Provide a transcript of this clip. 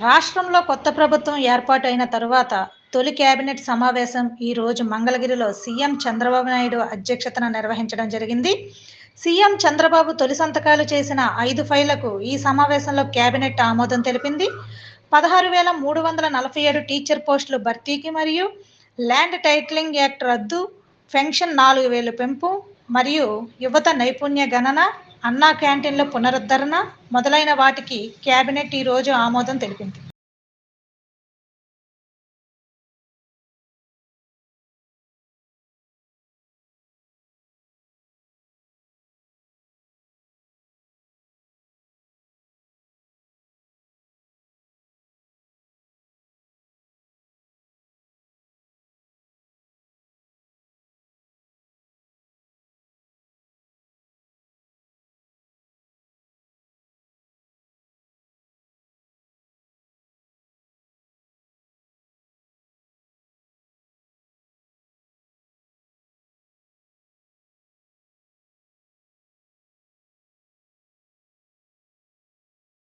రాష్ట్రంలో కొత్త ప్రభుత్వం ఏర్పాటైన తరువాత తొలి కేబినెట్ సమావేశం ఈ రోజు మంగళగిరిలో సీఎం చంద్రబాబు నాయుడు అధ్యక్షతన నిర్వహించడం జరిగింది. సీఎం చంద్రబాబు తొలి సంతకాలు చేసిన 5 ఫైళ్లకు ఈ సమావేశంలో కేబినెట్ ఆమోదం తెలిపింది. 16,347 టీచర్ పోస్టులు భర్తీకి మరియు ల్యాండ్ టైటిలింగ్ యాక్ట్ రద్దు, పెన్షన్ 4,000 పెంపు మరియు యువత నైపుణ్య గణన, అన్నా క్యాంటీన్ల పునరుద్ధరణ మొదలైన వాటికి కేబినెట్ ఈ రోజు ఆమోదం తెలిపింది.